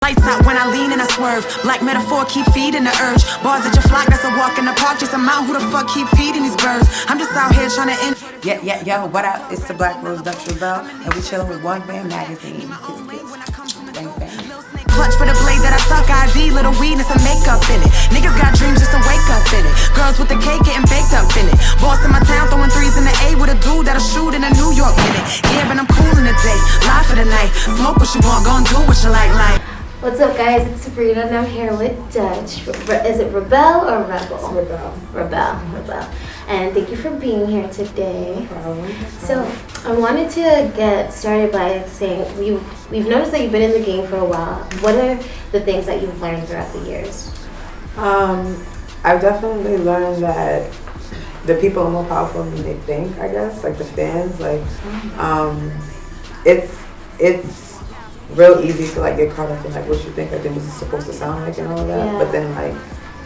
Lights out when I lean and I swerve. Black metaphor keep feeding the urge. Bars at your flock, that's a walk in the park. Just a mount who the fuck keep feeding these birds. I'm just out here trying to Yo, what up? It's the Black Rose Dutch ReBelle, and we chilling with One Band Magazine. Bang, bang. Clutch for the blade that I suck. ID, little weed and some makeup in it. Niggas got dreams just to wake up in it. Girls with the cake getting baked up in it. Boss in my town throwing threes in the A with a dude that'll shoot in a New York minute. Yeah, but I'm cool in the day. Live for the night. Smoke what you want, gon' do what you like. What's up, guys? It's Sabrina, and I'm here with Dutch. Is it ReBelle or Rebel? It's ReBelle. ReBelle. And thank you for being here today. No problem. So, I wanted to get started by saying we've noticed that you've been in the game for a while. What are the things that you've learned throughout the years? I've definitely learned that the people are more powerful than they think, I guess. Like the fans, like, it's real easy to like get caught up in like what you think like the music's supposed to sound like and all that. Yeah. But then like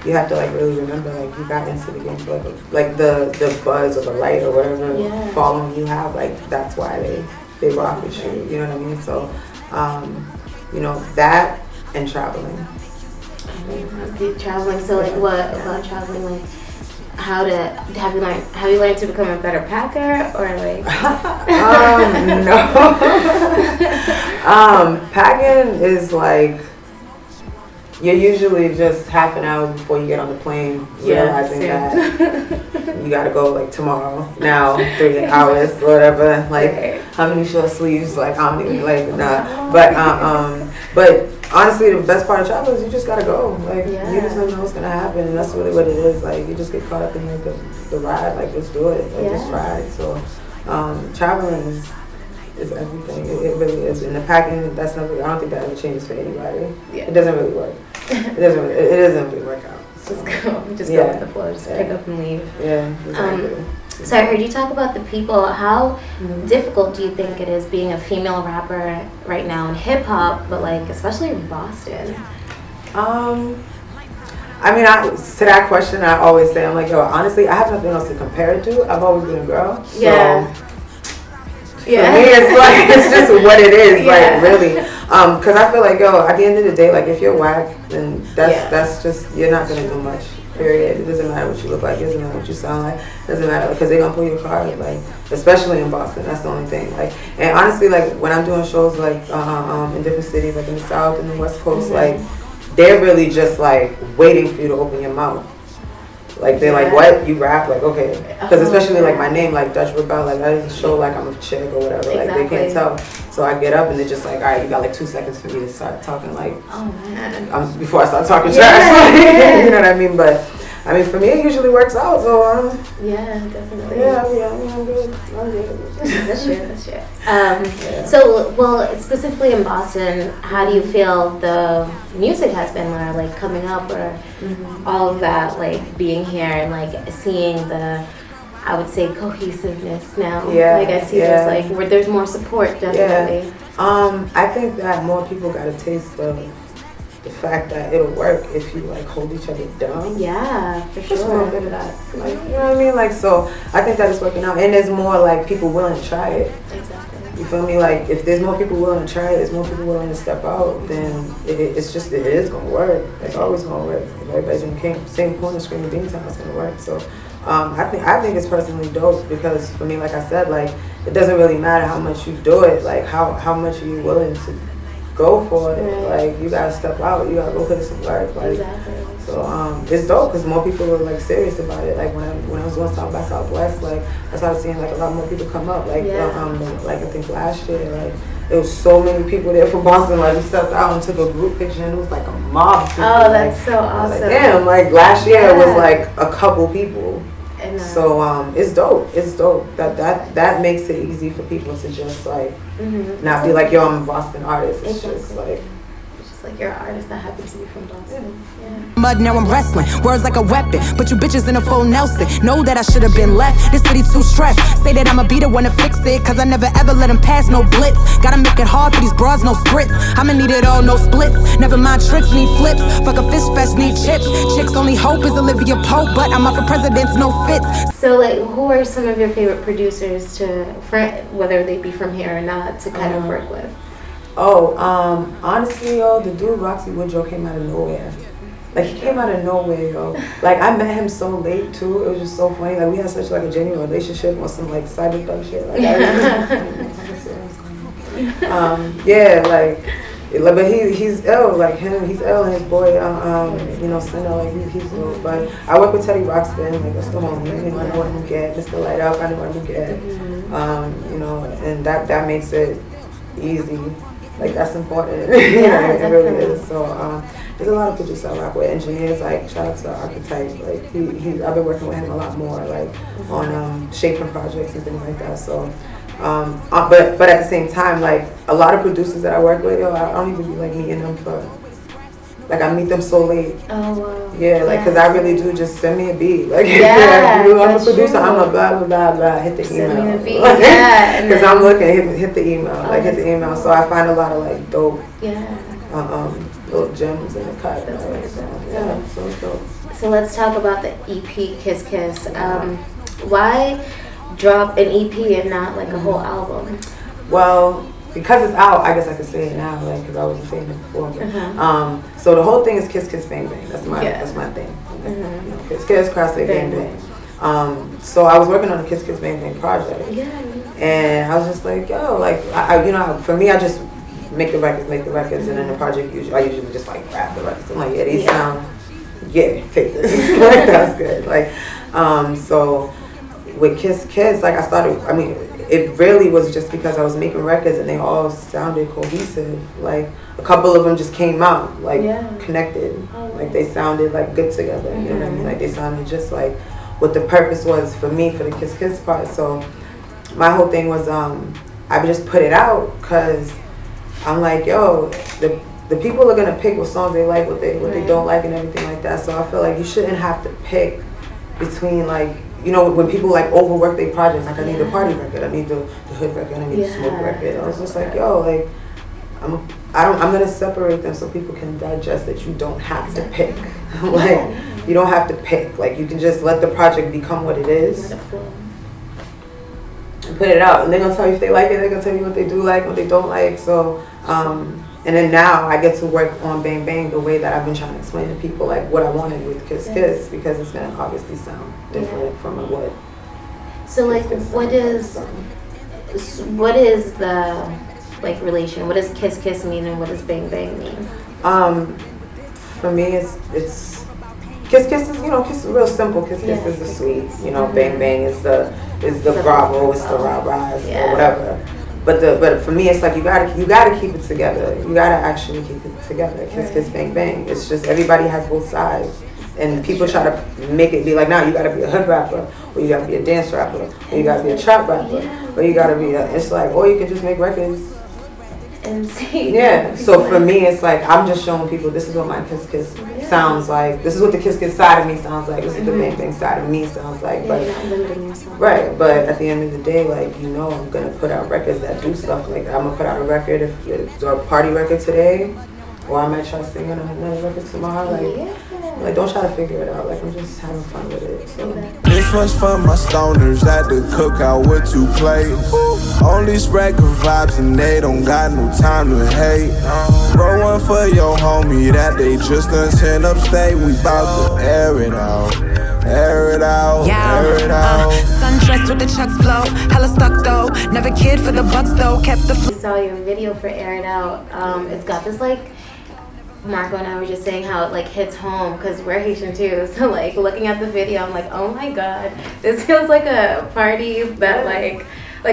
you have to like really remember like you got into the game for like the buzz or the light or whatever following you have, like that's why they rock with you. You know what I mean? So you know, that and traveling. Traveling. So like what about traveling? Like how to have you learned to become a better packer or like no. Packing is like you're usually just half an hour before you get on the plane realizing that you gotta go like tomorrow, now 3 hours, whatever, like how many short sleeves, like how many, like nah. But honestly, the best part of travel is you just gotta go. Like you just don't know what's gonna happen, and that's really what it is. Like you just get caught up in like the ride. Like just do it. Like just ride. So traveling is everything. It really is. And the packing, that's never. I don't think that ever changes for anybody. Yeah. It doesn't really work. It doesn't really work out. So. Just go with the flow. Just pick up and leave. Yeah. Exactly. So I heard you talk about the people. How difficult do you think it is being a female rapper right now in hip hop, but like especially in Boston? I mean, to that question, I always say, I'm like, yo, honestly, I have nothing else to compare it to. I've always been a girl. So for me, it's like, it's just what it is, like, really. Because I feel like, yo, at the end of the day, like, if you're whack, then that's just, you're not going to do much. Period. It doesn't matter what you look like. It doesn't matter what you sound like. It doesn't matter because they're gonna pull your card. Like, especially in Boston, that's the only thing. Like, and honestly, like when I'm doing shows like in different cities, like in the South and the West Coast, like they're really just like waiting for you to open your mouth. Like they're like, what? You rap? Like, okay. Because especially like my name, like Dutch ReBelle, like I just show like I'm a chick or whatever. Like they can't tell. So I get up and they're just like, all right, you got like 2 seconds for me to start talking like, before I start talking trash. You know what I mean? But I mean, for me, it usually works out. So Definitely. I'm good. That's true. So, well, specifically in Boston, how do you feel the music has been like coming up or all of that, like being here and like seeing the, I would say, cohesiveness now. Like I see there's like where there's more support, definitely. I think that more people got a taste of the fact that it'll work if you like hold each other down. Yeah, for sure. Just a little bit of that. Like, you know what I mean? Like, so I think that is working out, and there's more like people willing to try it. Exactly. You feel me? Like if there's more people willing to try it, there's more people willing to step out, then it is gonna work. It's always gonna work. If everybody's in the same corner screaming bean time, it's gonna work. So I think it's personally dope because for me, like I said, like it doesn't really matter how much you do it, like how much are you willing to go for it. Like you gotta step out, you gotta go put in some work. Like so it's dope because more people were like serious about it. Like when I was doing South by Southwest, like I started seeing like a lot more people come up. Like like I think last year, like there was so many people there from Boston. Like we stepped out and took a group picture and it was like a mob of people. Oh, that's so awesome. Like, damn, like last year it was like a couple people. So it's dope. It's dope. That makes it easy for people to just like not be like, yo, I'm a Boston artist. It's just like you're an artist that happens to be from Boston. Mud, now I'm wrestling. Words like a weapon. But you bitches in a full Nelson. Know that I should have been left. This city too stressed. Say that I'ma be the one to fix it. Cause I never ever let them pass no blitz. Gotta make it hard for these bras, no spritz. I'ma need it all, no splits. Never mind tricks, need flips. Fuck a fish fest, need chips. Chicks only hope is Olivia Pope. But I'm up for presidents, no fits. So like, who are some of your favorite producers whether they be from here or not, to kind of work with? Oh, honestly, yo, the dude Roxy Woodrow came out of nowhere. Like, he came out of nowhere, yo. Like, I met him so late, too. It was just so funny. Like, we had such, like, a genuine relationship on some, like, cyber thug shit. Like, yeah, like, but he's ill. Like, he's ill, and his boy, you know, Sinner, like, he's ill. But I work with Teddy Roxton, like, that's the homie. You know, I know what I'm get. Mr. Light Up, I know what I'm get. You know, and that makes it easy. Like, that's important. Yeah, it really is. So, there's a lot of producers I rock with, engineers, like, shout out to the architect. Like, I've been working with him a lot more, like, on shaping projects and things like that. So, but at the same time, like, a lot of producers that I work with, yo, I don't even be, like, meeting them for, like, I meet them so late. Oh, wow. Yeah, like, because I really do just send me a beat. Like, yeah, I'm a producer, I'm a blah, blah, blah, blah, hit the email. Send me a beat, yeah. Because I'm looking, hit the email, like, hit the email. So I find a lot of, like, dope. Little gems in the cut. Right? So it's dope. So let's talk about the EP Kiss Kiss. Why drop an EP and not like a whole album? Well, because it's out, I guess I could say it now, like, because I wasn't saying it before. But, so the whole thing is Kiss Kiss Bang Bang. That's my thing. You know, Kiss Kiss Crossfade Bang Bang. So I was working on the Kiss Kiss Bang Bang project, and I was just like, yo, like, I you know, for me, I just make the records, and then the project I usually just like grab the records. I'm like, yeah, these sound, take this. Like, that's good. Like, so with Kiss Kiss, like, it really was just because I was making records and they all sounded cohesive. Like, a couple of them just came out, like, connected. Like, they sounded, like, good together. You know what I mean? Like, they sounded just like what the purpose was for me for the Kiss Kiss part. So my whole thing was, I would just put it out because I'm like, yo, the people are gonna pick what songs they like, what they don't like, and everything like that. So I feel like you shouldn't have to pick between, like, you know, when people like overwork their projects. Like, I need the party record, I need the hood record, I need the smoke record. I was just like, yo, like, I'm gonna separate them so people can digest that you don't have to pick. Like, you don't have to pick. Like, you can just let the project become what it is. And put it out, and they're gonna tell you if they like it. They're gonna tell you what they do like, what they don't like. So, and then now I get to work on Bang Bang the way that I've been trying to explain to people, like, what I wanted with Kiss Kiss, because it's gonna obviously sound different from what. So, like, what is the, like, relation? What does Kiss Kiss mean, and what does Bang Bang mean? For me, it's Kiss Kiss is, you know, Kiss is real simple. Kiss Kiss is the sweet, you know. Bang Bang is the bravo, it's the rah rah, or whatever. But for me, it's like you gotta keep it together. You gotta actually keep it together. Kiss Kiss Bang Bang. It's just everybody has both sides, and people try to make it be like, nah, you gotta be a hood rapper, or you gotta be a dance rapper, or you gotta be a trap rapper, or you gotta be it's like, or you can just make records. Yeah. So for me, it's like I'm just showing people this is what my Kiss Kiss sounds like. This is what the Kiss Kiss side of me sounds like. This is what the Bang Bang side of me sounds like. But right. But at the end of the day, like, you know, I'm gonna put out records that do stuff like that. I'm gonna put out a record if it's a party record today, or I might try singing another record tomorrow. Like, don't try to figure it out. Like, I'm just having fun with it. So. This one's for my stoners at the cookout with 2 plates. Only spread good vibes and they don't got no time to hate. Roll one for your homie that they just done sent upstate. We bout to air it out. Air it out, air it out. Sundressed with the Chucks flow, hella stuck though. Never cared for the bucks though, kept the. We saw your video for Air It Out. It's got this, like, Marco and I were just saying how it, like, hits home because we're Haitian too. So, like, looking at the video, I'm like, oh my god, this feels like a party that like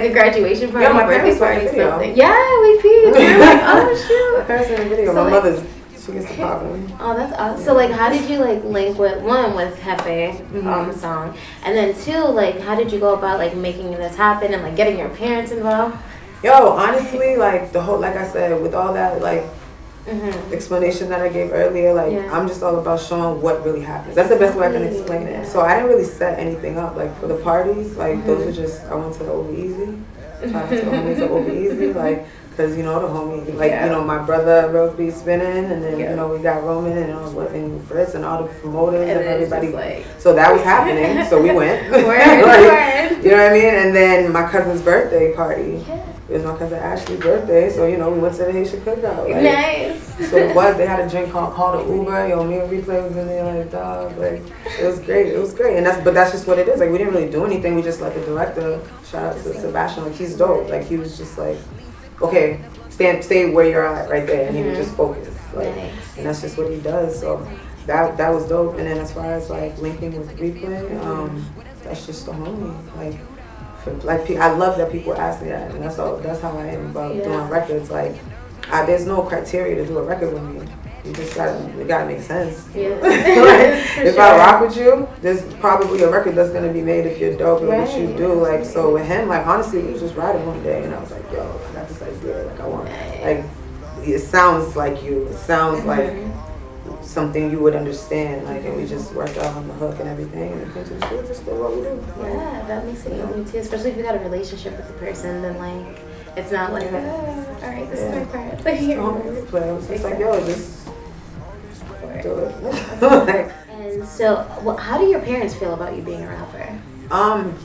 a graduation party, birthday party, something. Yeah, we peeped. We're like, oh shoot. My parents in the video. So, my mother's. She gets the popping. Oh, that's awesome. So, like, how did you, like, link with Hefe on the song, and then 2, like, how did you go about, like, making this happen and, like, getting your parents involved? Yo, honestly, like, the whole, like I said, with all that, like, explanation that I gave earlier, like, I'm just all about showing what really happens. That's the best way I can explain it. So I didn't really set anything up, like, for the parties. Like, those are just, I went to the Over Easy. Shout out to the homies at Over Easy, like. Because, you know, the homie, like, you know, my brother Rope be spinning, and then, you know, we got Roman and Fritz and all the promoters and everybody. Like, so that was happening. So we went. Like, you know what I mean? And then my cousin's birthday party it was my cousin Ashley's birthday, so we went to the Haitian cookout. Like, nice. So they had a drink called an Uber. Me and ReBelle was in there like, dog, like it was great. And that's just what it is. Like we didn't really do anything. We just let the director, shout out to Sebastian, like he's dope. Like he was just like, okay, stay where you're at right there, and he would just focus. Like, and that's just what he does. So that was dope. And then as far as like linking with ReBelle, that's just the homie. Like I love that people ask me that, and that's how I am about doing records. Like there's no criteria to do a record with me. You just it gotta make sense. Yeah. If I rock with you, there's probably a record that's gonna be made if you're dope and what you do. Like so with him, like honestly, we was just riding one day, and I was like, yo, I got this idea. Like I want, like it sounds like you. It sounds like something you would understand, like, and we just worked out on the hook and everything, and it came to the studio, just did what we do. Yeah, that makes it easy too, especially if you got a relationship with the person, then like, it's not like, all right, this is my part. Like, it's like, yo, just do it. And so, how do your parents feel about you being a rapper?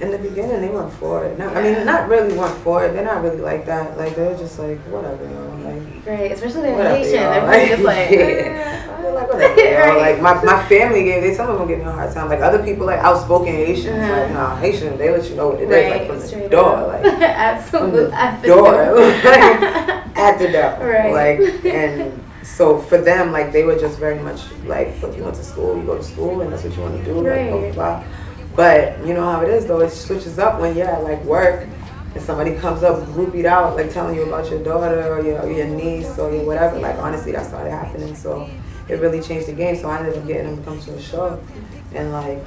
In the beginning, they weren't for it. No, I mean, not really weren't for it. They're not really like that. Like, they're just like, whatever, like. Right, especially they're Haitian. They're probably just like, they're like, whatever, like, my family some of them give me a hard time. Like, other people, like, outspoken Haitians, like, nah, Haitian, they let you know what it is, like, from the door. Like, absolutely. At the door. Like, at the door. Right. Like, and so for them, like, they were just very much like, if you went to school, you go to school, and that's what you want to do. Right. Like, blah, blah. But you know how it is though, it switches up when you're at like work and somebody comes up groupied out like telling you about your daughter or your niece or your whatever. Like honestly that started happening, so it really changed the game. So I ended up getting them to come to a show, and like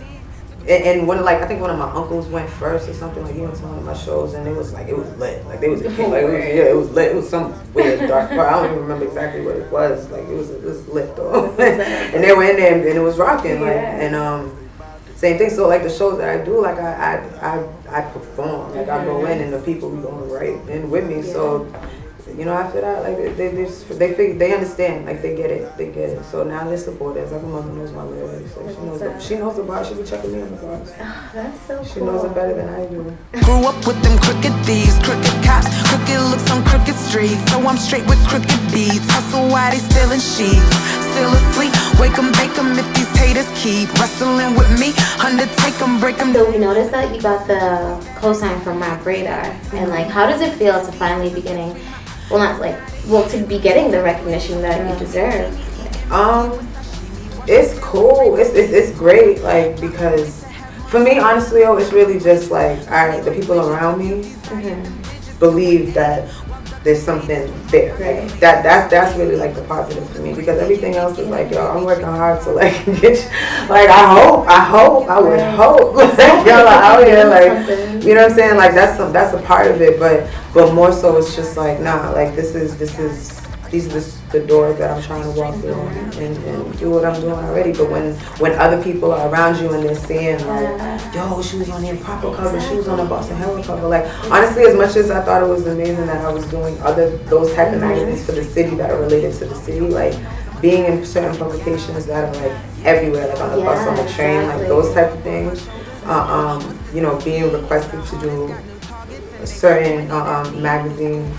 and one I think one of my uncles went first or something, like he went to one of my shows, and it was lit. Like they was a king, like it was lit. It was some weird dark part. I don't even remember exactly what it was. Like it was lit though. And they were in there and it was rocking, like and same thing. So like the shows that I do, like I perform, like I go in and the people be going right in with me. So after that, like they understand, like they get it. So now they're supporters. Like my mother knows my lyrics. Like she knows the bar. She be checking me on the bars. Oh, that's so cool. She knows it better than I do. Grew up with them crooked thieves, crooked cops, crooked looks on crooked streets. So I'm straight with crooked beats. Hustle while they stealing sheets. Still asleep, wake 'em, bake 'em if these haters keep wrestling with me. Undertake 'em, break 'em. So we noticed that you got the cosign from Rap Radar, and like, how does it feel to finally be getting, to be getting the recognition that you deserve? It's cool. It's great. Like because for me, honestly, it's really just like, all right, the people around me believe that there's something there. Right. Like, that's really like the positive for me, because everything else is like, yo, I'm working hard to like get like I would hope like y'all are out here like you know what I'm saying, like that's a part of it, but more so it's just like nah, like these are the doors that I'm trying to walk through and do what I'm doing already. But when other people are around you and they're seeing like, yo, she was on the Improper cover, she was on the Boston Herald cover. Like honestly, as much as I thought it was amazing that I was doing those type of magazines for the city that are related to the city, like being in certain publications that are like everywhere, like on the bus, on the train, like those type of things. Being requested to do a certain magazine.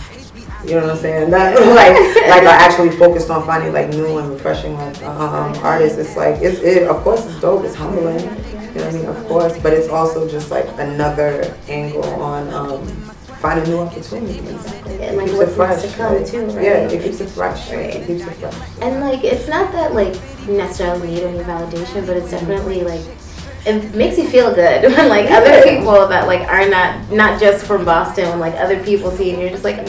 You know what I'm saying? That like are actually focused on finding like new and refreshing like artists. It's like it of course it's dope. It's humbling. You know what I mean? Of course, but it's also just like another angle on finding new opportunities. Exactly. And like what's next to come too, right? Yeah, it keeps it fresh. Right. It keeps it fresh. And like it's not that like you necessarily need any validation, but it's definitely like it makes you feel good when like other people that like are not just from Boston, when like other people see and you're just like.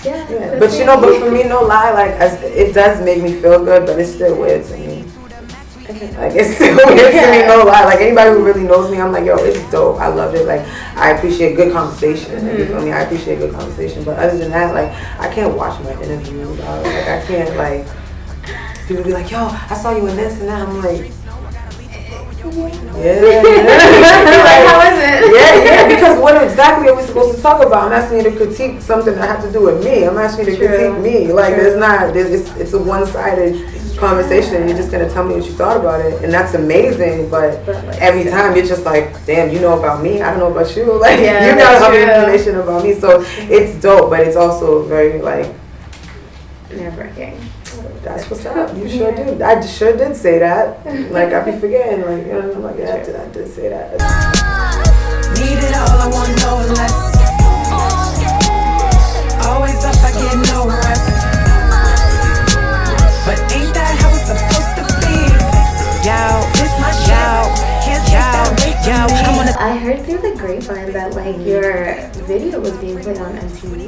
Yeah. But but for me, no lie, like it does make me feel good, but it's still weird to me. Like it's still weird to me, no lie. Like anybody who really knows me, I'm like, yo, it's dope. I love it. Like I appreciate good conversation. You feel me? I appreciate good conversation. But other than that, like I can't watch my interviews. Like I can't like people be like, yo, I saw you in this and that. I'm like. Yeah. Like, how is it? Yeah, because what exactly are we supposed to talk about? I'm asking you to critique something that has to do with me. I'm asking you to critique me. Like, it's a one-sided conversation. You're just gonna tell me what you thought about it, and that's amazing. But like, every time you're just like, damn, you know about me, I don't know about you. Like you got all the information about me, so it's dope. But it's also very like nerve-wracking. That's what's up. You sure do. I sure did say that. Like I be forgetting. Like I'm like I did say that. Need it all, I want no less. Always up, I get no rest. But ain't that how it's supposed to be? Yo, this my show. Can't take that away from me. I heard through the grapevine that like your video was being played on MTV.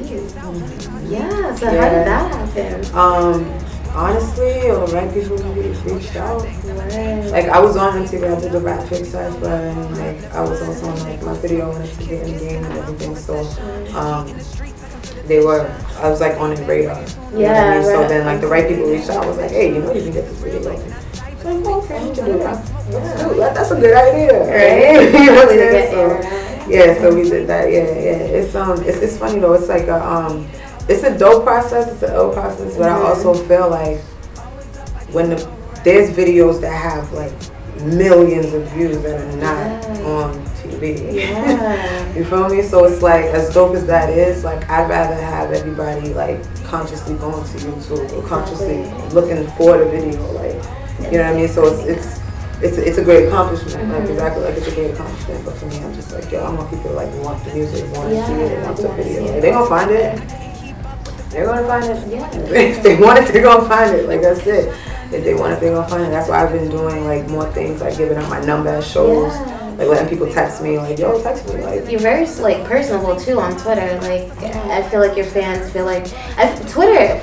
Yeah, so how did that happen? Honestly, all the right people reached out. Right. Like I was on MTV, I did the rap fix cypher, and like I was also on like my video wanted to get in the game and everything. So I was like on the radar. You know what I mean? So then like the right people reached out, was like, hey, you know you can get this video. Like, okay, you can do that. That's a good idea. Right? You know what I'm saying? Yeah, so we did that. Yeah. It's funny though. It's like it's a dope process. It's an ill process, but I also feel like when there's videos that have like millions of views that are not on TV. Yeah. You feel me? So it's like as dope as that is, like I'd rather have everybody like consciously going to YouTube or consciously looking for the video, like you know what I mean? So it's a great accomplishment, like exactly like it's a great accomplishment. But for me, I'm just like, yo, I want people to like want the music, want to see it, want the video. They gonna find it. They're gonna find it. Yeah. If they want it, they're gonna find it. Like that's it. If they want it, they're gonna find it. That's why I've been doing like more things, like giving out my number at shows, like letting people text me, like yo, text me. Like you're very like personable too on Twitter. Like I feel like your fans feel like Twitter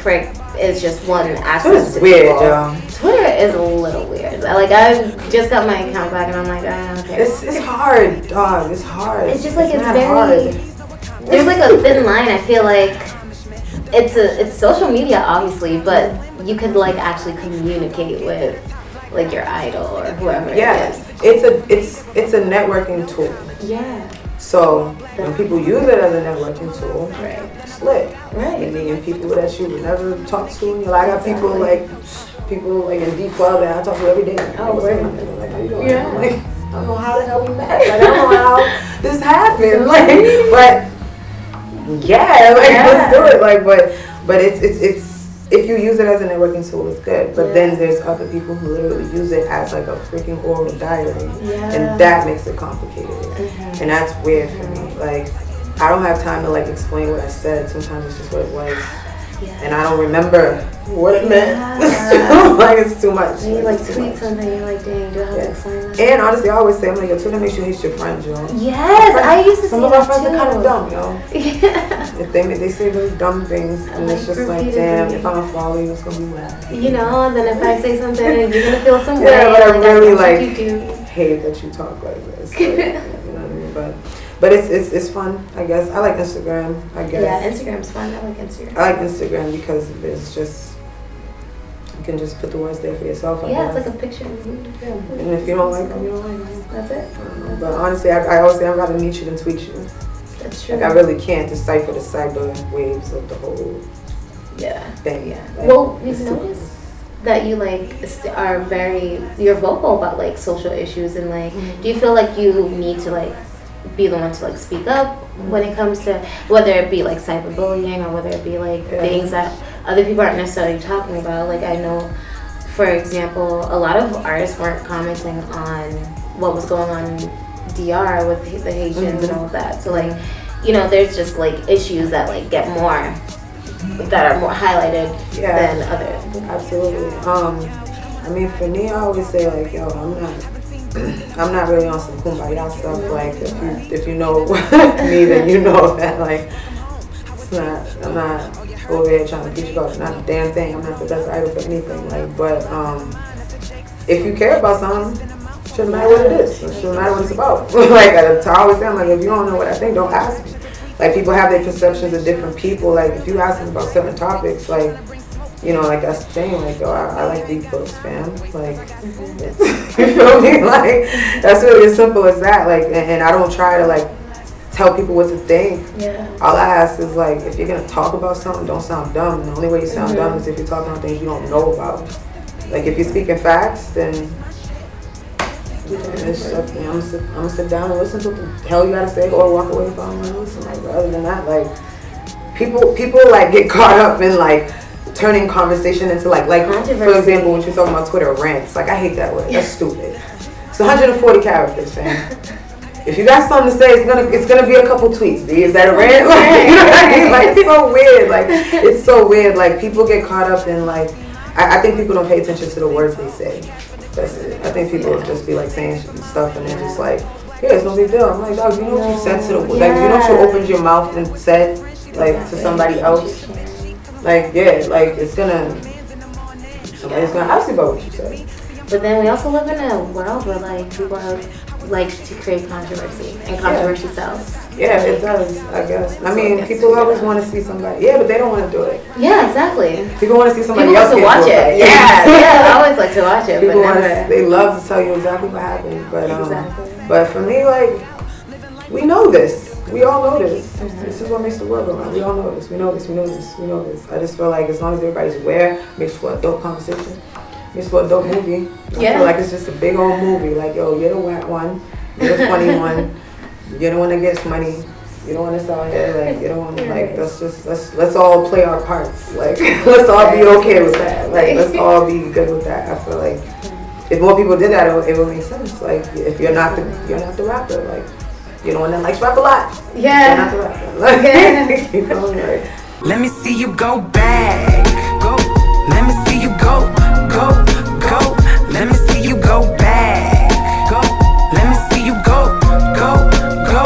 is just one access Twitter's to weird, people. yo. Twitter is a little weird. Like I just got my account back and I'm like, okay. It's hard, dog. It's hard. It's just like it's very hard. There's like a thin line. I feel like it's social media obviously, but you could like actually communicate with like your idol or whoever. Yeah, it's a networking tool. Yeah. So when people use it as a networking tool, right, it's lit. Right. You meet people that you would never talk to. Like I got people like in D12 that I talk to every day. Oh, right. Like how you doing? Yeah. Like I don't know how the hell we met. Like I don't know how this happened. Like but. Yeah, like let's do it. Like, but it's if you use it as a networking tool, it's good. But then there's other people who literally use it as like a freaking oral diary, and that makes it complicated. And that's weird for me. Like, I don't have time to like explain what I said. Sometimes it's just what it was, and I don't remember what it meant. Like it's too much. And you like tweet something, you're like, dang, do I have to explain that? And honestly, I always say, I'm like, your Twitter makes you hate your friends, yo. Yes, I used to say that too. Some of our friends are kind of dumb, yo. Yeah. If they say those dumb things, and it's just like, damn, if I don't follow you, it's gonna be bad. You know, and then if I say something, you're gonna feel some way. Yeah, but I really like you hate that you talk like this. Like, you know what I mean? But it's fun, I guess. I like Instagram, I guess. Yeah, Instagram's fun. I like Instagram. I like Instagram because it's just, you can just put the words there for yourself. I guess. It's like a picture. Yeah. And if you don't like them, you don't like them. That's it. I don't know. But honestly, I always say I'd rather meet you than tweet you. That's true. Like I really can't decipher the cyber waves of the whole thing. Yeah. Like, Well, you've noticed that you like are you're vocal about like social issues and like, do you feel like you need to like be the one to like speak up when it comes to whether it be like cyberbullying or whether it be like things that other people aren't necessarily talking about? Like I know, for example, a lot of artists weren't commenting on what was going on in DR with the Haitians and all of that. So like, you know, there's just like issues that like get more, that are more highlighted than others. Absolutely. I mean, for me, I always say like, yo, I'm not really on some kumbaya stuff. Like, if you know me, then you know that like, I'm not over here trying to teach you about not a damn thing. I'm not the best idol for anything. Like, but if you care about something, it shouldn't matter what it is. It shouldn't matter what it's about. Like I always say, I'm like, if you don't know what I think, don't ask me. Like people have their perceptions of different people. Like if you ask them about certain topics, like, you know, like that's the thing. Like, yo, I like deep books, fam. Like, you feel me? Like that's really as simple as that. Like, and I don't try to like tell people what to think. Yeah. All I ask is like, if you're gonna talk about something, don't sound dumb. And the only way you sound dumb is if you're talking about things you don't know about. Like if you're speaking facts, then I'm gonna sit down and listen to what the hell you gotta say, or walk away from and listen. Like, other than that, like people like get caught up in like turning conversation into like for example, when you're talking about Twitter rants. Like I hate that word. That's stupid. It's 140 characters, fam. If you got something to say, it's gonna be a couple tweets. Is that a rant? Like, you know what I mean? Like it's so weird. Like it's so weird. Like people get caught up in like I think people don't pay attention to the words they say. That's it. I think people just be like saying stuff and they're just like, yeah, it's no big deal. I'm like, dog, you know what you said to the like, you know what you opened your mouth and said like to somebody else. Like like somebody's gonna ask you about what you said. But then we also live in a world where like people like to create controversy, and controversy sells. Yeah, it does, I guess. I mean, people always want to see somebody. Yeah, but they don't want to do it. Yeah, exactly. People want to see somebody else to watch it. Yeah, I always like to watch it. People they love to tell you exactly what happened. But but for me, like, we know this. We all know this. This is what makes the world go round. We all know this. We know this. We know this. We know this. I just feel like as long as everybody's aware, makes for a dope conversation. Makes for a dope movie. I feel like it's just a big old movie. Like, yo, you're the whack one. You're the funny one. You're the one that gets money. You don't want us out here. Like, you don't want to, like, let's all play our parts. Like, let's all be okay with that. Like, let's all be good with that. I feel like if more people did that, it would make sense. Like, if you're not the rapper, like, you're the one that likes rap a lot. Yeah. You're not the rapper. Like, you know, like. Let me see you go back. Go. Let me see you go. Go. Go. Let me see you go back. Go. Let me see you go. Go. Go.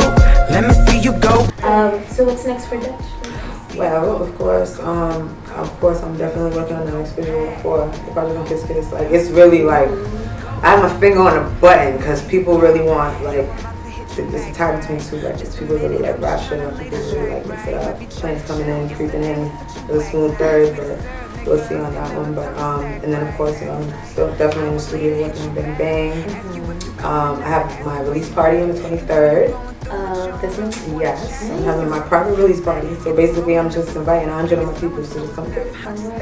Let me see you go. So what's next for Dutch? Well, of course, I'm definitely working on the next visual for the project on Kiss Kiss. Like, it's really like I have my finger on a button because people really want like. It's a tie between two records. People really like rap shit up. People really like mix it up. Planes coming in, creeping in with a smooth third, but we'll see on that one. But and then of course, I'm still definitely in the studio working on Bang Bang. I have my release party on the 23rd. This month? Yes, I'm having my private release party. So basically, I'm just inviting 100 of my people to just come through.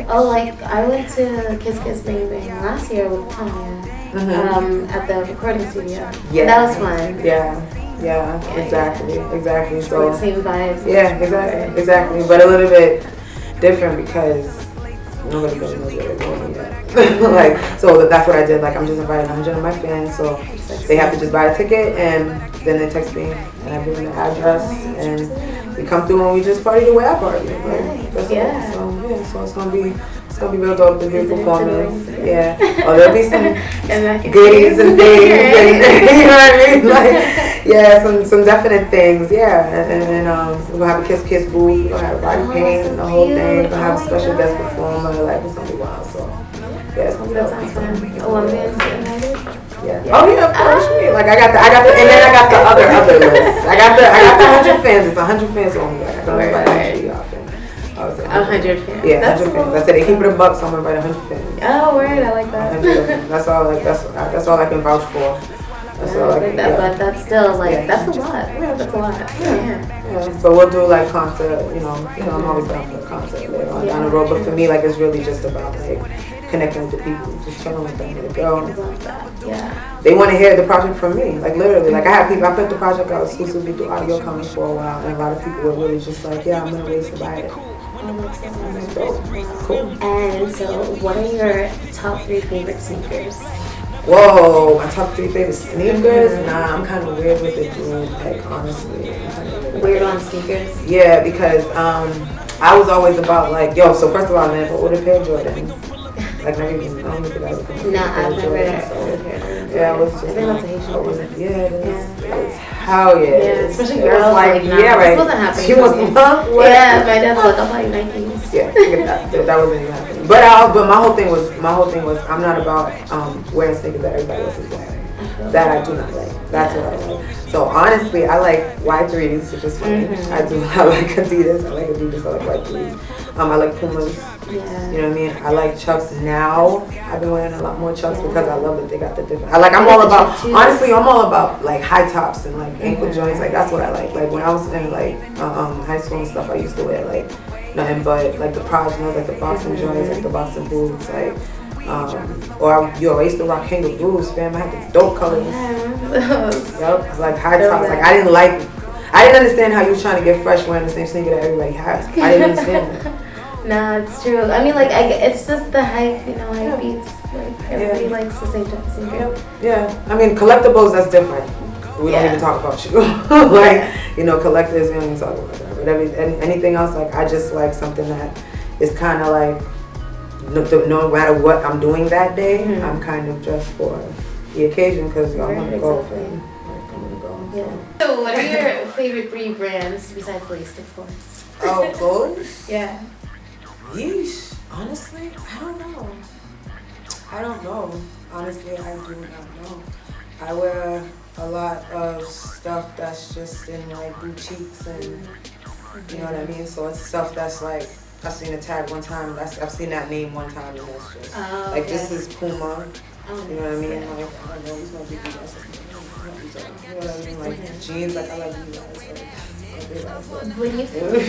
Oh, like I went to Kiss Kiss Bang Bang last year with Tanya at the recording studio. Yeah, that was fun. Yeah, exactly. So same vibes. Yeah, exactly. But a little bit different because nobody really knows where they're going yet. Like, so that's what I did. Like, I'm just inviting 100 of my fans, so they have to just buy a ticket and then they text me and I give them the address and we come through and we just party the way I party. Like, that's all. So it's gonna be real dope. The big performance. Yeah. Oh, there'll be some goodies and things, and you know what I mean? Like, yeah, some definite things. Yeah, and we're gonna have a Kiss booth. We're gonna have body paint and the whole thing. We're gonna have a special guest performer. Like, it's gonna be wild. So yeah, it's gonna be dope. Oh, I'm invited. Yeah. Oh yeah, of course. Like I got the, and then I got the other list. I got the 100 fans. It's 100 fans only. Like, I don't invite you out there. 100 fans. Yeah, 100 fans. I said they keep it a buck, so I'm gonna invite 100 fans. Oh, word, I like that. 100. That's all. Like that's all I can vouch for. That's all I can. But that's still like that's a lot. Yeah, that's a lot. Yeah. But we'll do like concert. You know, I'm always down for a concert later on down the road. But for me, like it's really just about like connecting with the people, just chilling with them, with the girl. Yeah. They want to hear the project from me, like literally. Like I have people. I put the project out exclusively through audio coming for a while, and a lot of people were really just like, yeah, I'm gonna wait to buy it. Cool. And so, what are your top 3 favorite sneakers? Whoa, my top 3 favorite sneakers? Nah, I'm kind of weird with it, dude. Like honestly, weird on sneakers? Yeah, because I was always about like, yo. So first of all, I never ordered a pair of Jordans. Like not even, I don't think I was. No, I've never ordered Jordans. Yeah, I was just. I think that's a Haitian thing. Yeah, it is. Hell yeah. Yeah, especially girls like yeah, right. This wasn't happening. She was yeah, my dad's like, I'm like Nikes. Yeah, that wasn't even happening. But my whole thing was I'm not about wearing sneakers that everybody else is wearing. That I do not like. That's what I like. So honestly, I like Y3s, which is funny. I like Adidas. I like Y3s. I like Pumas. Yeah. You know what I mean? I like Chucks now. I've been wearing a lot more Chucks because I love that they got the different. I'm all about like high tops and like ankle joints. Like that's what I like. Like when I was in like high school and stuff, I used to wear like nothing but like the Prajnas, like the Boston joints, like the Boston boots, like Or I used to rock kangaroos, fam. I had the dope colors. Yup, like high tops. Like I didn't understand how you was trying to get fresh wearing the same sneaker that everybody has. I didn't understand that. No, it's true. I mean, like, it's just the hype, you know, hype beats. Like, everybody likes the same type of sneaker. Yeah. I mean, collectibles, that's different. We don't even talk about you. Like, you know, collectors, we don't even talk about that. But anything else, like, I just like something that is kind of like, no matter what I'm doing that day, I'm kind of dressed for the occasion because I want to go. Yeah. So, what are your favorite 3 brands besides Lace, of course? Oh, clothes? Yeah. Yeesh. Honestly, I don't know. Honestly, I do not know. I wear a lot of stuff that's just in like boutiques and you know what I mean? So it's stuff that's like, I've seen a tag one time, I've seen that name one time and that's just like this is Puma. You know what I mean? Like I don't know, these might be you know what I mean? Like jeans, like I like you guys.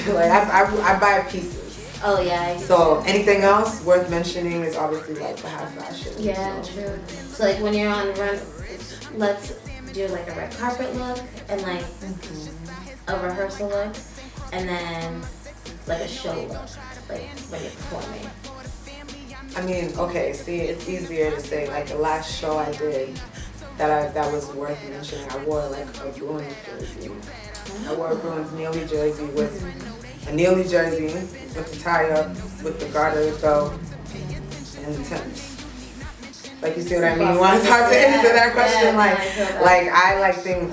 Like I buy pieces. Oh yeah. So anything else worth mentioning is obviously like the high fashion. Yeah, true. So like when you're on run, let's do like a red carpet look and like a rehearsal look, and then like a show look, like when you're performing. I mean, okay, see, it's easier to say like the last show I did that was worth mentioning. I wore like a Bruins jersey. I wore a Bruins Neely jersey with a Neely jersey with the tie up, with the garter belt, and the Timbs. Like you see what I mean? When I start to answer that question,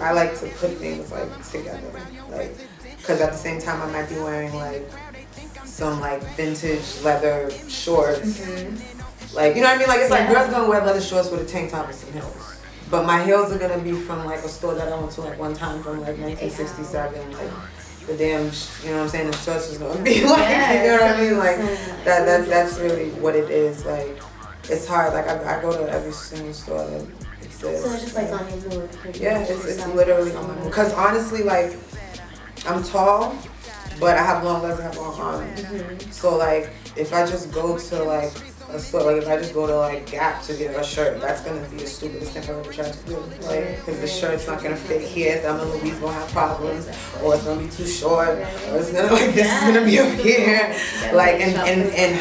I like to put things like together, like because at the same time I might be wearing like some like vintage leather shorts, like you know what I mean? Like it's like girls gonna wear leather shorts with a tank top and some heels, but my heels are gonna be from like a store that I went to like one time from like 1967, like. The damn, you know what I'm saying? The shorts is gonna be like, you know what I mean? Like that's really what it is. Like it's hard. Like I go to every single store that exists. So it's just like on your mood. Yeah, it's literally on my mood. Cause honestly, like I'm tall, but I have long legs. I have long arms. So like if I just go to like a store, like if I just go to like Gap to get a shirt, that's gonna be the stupidest thing I've ever tried to do. Like, because the shirt's not gonna fit here, so I'm and Louise gonna have problems, or it's gonna be too short, or it's gonna like this is gonna be up here. Like in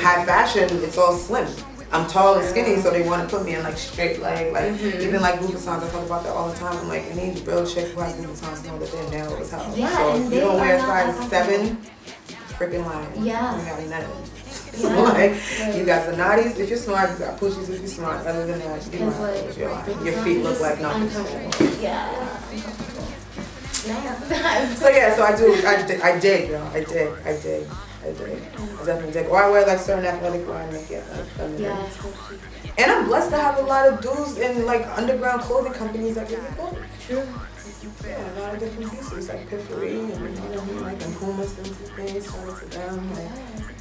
high fashion, it's all slim. I'm tall and skinny, so they want to put me in like straight leg, like even like Louboutins. I talk about that all the time. I'm like, any real chick who has Louboutins know that they're narrow as hell. Yeah, so and if you don't wear size 7, freaking lying. Yeah. You got nothing. So like, you got Zanattis if you're smart, you got Poochies if you're smart. Other than that, you don't have your feet look like nothing. Yeah. So yeah, so I dig, yo. I definitely dig. Or I wear like certain athletic wear and make it like feminine. Yeah. And I'm blessed to have a lot of dudes in like underground clothing companies that give me clothes. True. Yeah, a lot of different pieces like Piffery and you know what I mean, like and Pumas and some things, shout out to them, like,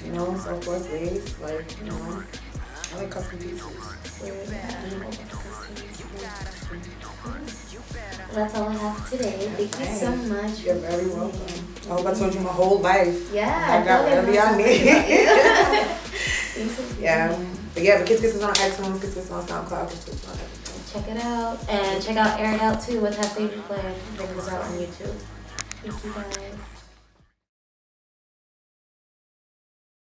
you know, so of course lace, like, you know, I like custom pieces. That's all I have today. Thank you so much. You're very welcome. I hope I told you my whole life. Yeah. I got whatever y'all need. Yeah. But Kids Kiss is on iTunes, Kids Kiss on SoundCloud, Kids Kiss on everything. Check it out. And check out Air It Out too with her favorite player. Check this out on YouTube. Thank you guys.